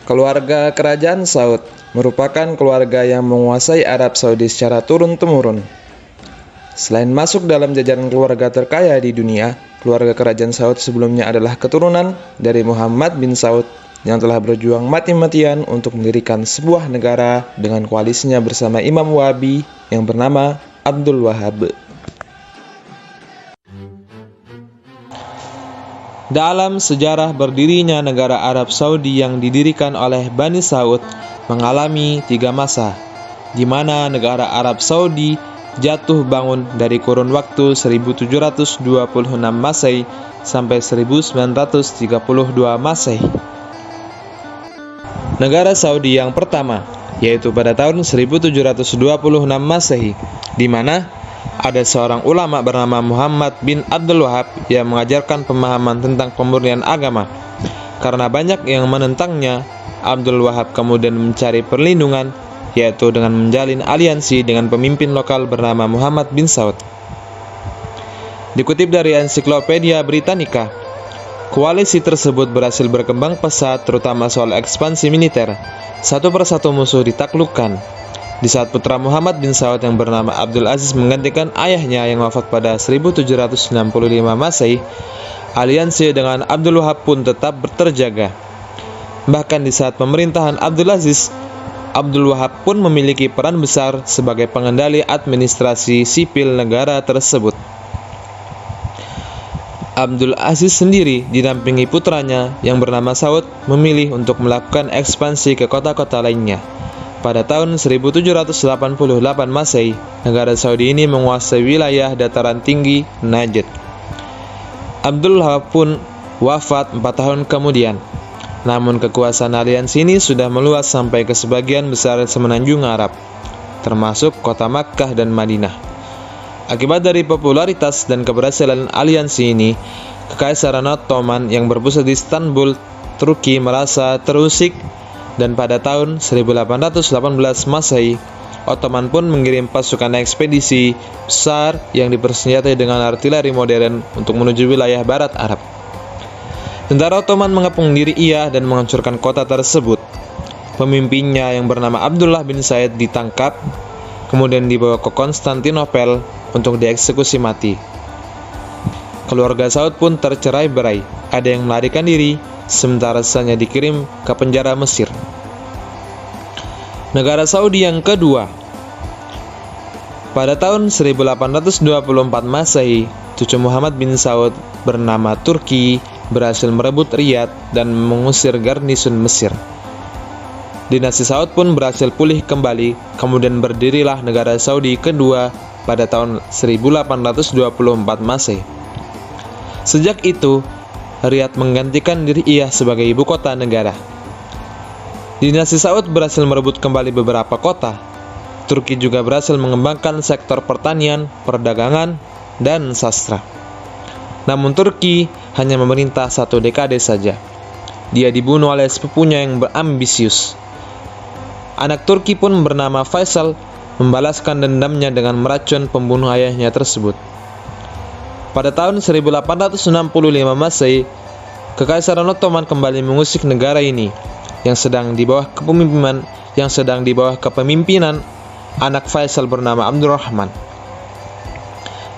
Keluarga Kerajaan Saud merupakan keluarga yang menguasai Arab Saudi secara turun-temurun. Selain masuk dalam jajaran keluarga terkaya di dunia, keluarga Kerajaan Saud sebelumnya adalah keturunan dari Muhammad bin Saud yang telah berjuang mati-matian untuk mendirikan sebuah negara dengan koalisinya bersama Imam Wahabi yang bernama Abdul Wahhab. Dalam sejarah berdirinya negara Arab Saudi yang didirikan oleh Bani Saud mengalami 3 masa, di mana negara Arab Saudi jatuh bangun dari kurun waktu 1726 Masehi sampai 1932 Masehi. Negara Saudi yang pertama yaitu pada tahun 1726 Masehi, di mana ada seorang ulama bernama Muhammad bin Abdul Wahhab yang mengajarkan pemahaman tentang pemurnian agama. Karena banyak yang menentangnya, Abdul Wahhab kemudian mencari perlindungan, yaitu dengan menjalin aliansi dengan pemimpin lokal bernama Muhammad bin Saud. Dikutip dari Ensiklopedia Britannica, koalisi tersebut berhasil berkembang pesat terutama soal ekspansi militer. Satu persatu musuh ditaklukkan. Di saat putra Muhammad bin Saud yang bernama Abdul Aziz menggantikan ayahnya yang wafat pada 1765 Masehi, aliansi dengan Abdul Wahhab pun tetap terjaga. Bahkan di saat pemerintahan Abdul Aziz, Abdul Wahhab pun memiliki peran besar sebagai pengendali administrasi sipil negara tersebut. Abdul Aziz sendiri didampingi putranya yang bernama Saud memilih untuk melakukan ekspansi ke kota-kota lainnya. Pada tahun 1788 Masehi, negara Saudi ini menguasai wilayah dataran tinggi Najd. Abdul Wahhab pun wafat 4 tahun kemudian. Namun kekuasaan aliansi ini sudah meluas sampai ke sebagian besar semenanjung Arab, termasuk kota Makkah dan Madinah. Akibat dari popularitas dan keberhasilan aliansi ini, Kekaisaran Ottoman yang berpusat di Istanbul, Turki merasa terusik. Dan pada tahun 1818 Masehi, Ottoman pun mengirim pasukan ekspedisi besar yang dipersenjatai dengan artileri modern untuk menuju wilayah barat Arab. Tentara Ottoman mengepung diri ia dan menghancurkan kota tersebut. Pemimpinnya yang bernama Abdullah bin Said ditangkap, kemudian dibawa ke Konstantinopel untuk dieksekusi mati. Keluarga Saud pun tercerai-berai, ada yang melarikan diri, sementara sisanya dikirim ke penjara Mesir. Negara Saudi yang kedua. Pada tahun 1824 Masehi, cucu Muhammad bin Saud bernama Turki berhasil merebut Riyadh dan mengusir garnisun Mesir. Dinasti Saud pun berhasil pulih kembali, kemudian berdirilah negara Saudi kedua pada tahun 1824 Masehi. Sejak itu, Riyadh menggantikan diri ia sebagai ibu kota negara. Dinasti Saud berhasil merebut kembali beberapa kota. Turki juga berhasil mengembangkan sektor pertanian, perdagangan, dan sastra. Namun Turki hanya memerintah 1 dekade saja. Dia dibunuh oleh sepupunya yang berambisius. Anak Turki pun bernama Faisal membalaskan dendamnya dengan meracun pembunuh ayahnya tersebut. Pada tahun 1865 Masehi, Kekaisaran Ottoman kembali mengusik negara ini yang sedang di bawah kepemimpinan anak Faisal bernama Abdurrahman.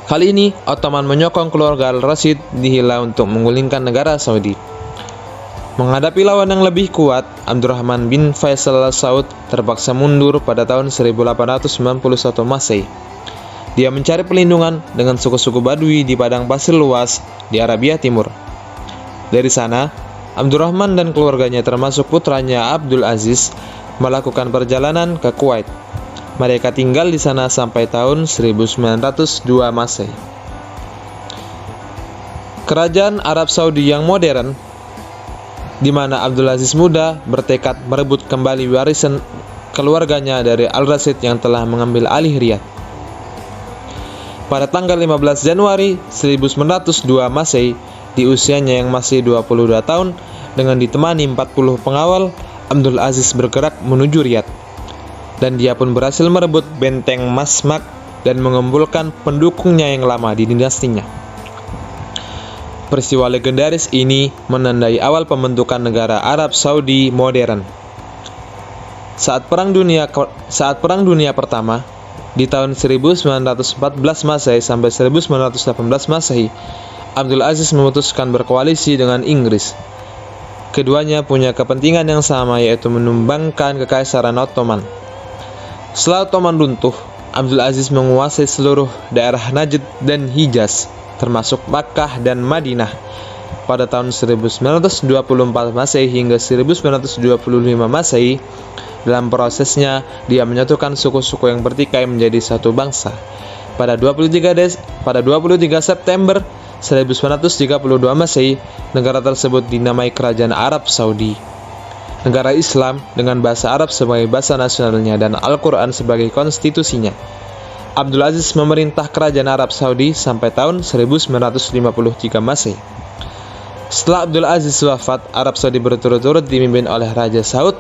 Kali ini Ottoman menyokong keluarga Al-Rashid di Hilla untuk menggulingkan negara Saudi. Menghadapi lawan yang lebih kuat, Abdurrahman bin Faisal Al-Saud terpaksa mundur pada tahun 1891 Masehi. Dia mencari perlindungan dengan suku-suku Badui di padang pasir luas di Arabia Timur. Dari sana, Abdurrahman dan keluarganya termasuk putranya Abdul Aziz melakukan perjalanan ke Kuwait. Mereka tinggal di sana sampai tahun 1902 Masehi. Kerajaan Arab Saudi yang modern, di mana Abdul Aziz muda bertekad merebut kembali warisan keluarganya dari Al-Rashid yang telah mengambil alih Riyadh. Pada tanggal 15 Januari 1902 Masehi, di usianya yang masih 22 tahun, dengan ditemani 40 pengawal, Abdul Aziz bergerak menuju Riyadh. Dan dia pun berhasil merebut benteng Masmak dan mengumpulkan pendukungnya yang lama di dinastinya. Peristiwa legendaris ini menandai awal pembentukan negara Arab Saudi modern. Saat Perang Dunia Pertama, di tahun 1914 Masehi sampai 1918 Masehi, Abdul Aziz memutuskan berkoalisi dengan Inggris. Keduanya punya kepentingan yang sama, yaitu menumbangkan Kekaisaran Ottoman. Setelah Ottoman runtuh, Abdul Aziz menguasai seluruh daerah Najd dan Hijaz, termasuk Makkah dan Madinah. Pada tahun 1924 Masehi hingga 1925 Masehi, dalam prosesnya dia menyatukan suku-suku yang bertikai menjadi satu bangsa. Pada 23 September 1932 Masehi, negara tersebut dinamai Kerajaan Arab Saudi. Negara Islam dengan bahasa Arab sebagai bahasa nasionalnya dan Al-Quran sebagai konstitusinya. Abdul Aziz memerintah Kerajaan Arab Saudi sampai tahun 1953 Masehi. Setelah Abdul Aziz wafat, Arab Saudi berturut-turut dipimpin oleh Raja Saud,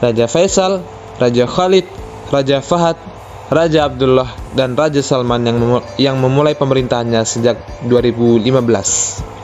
Raja Faisal, Raja Khalid, Raja Fahad, Raja Abdullah, dan Raja Salman yang memulai pemerintahannya sejak 2015.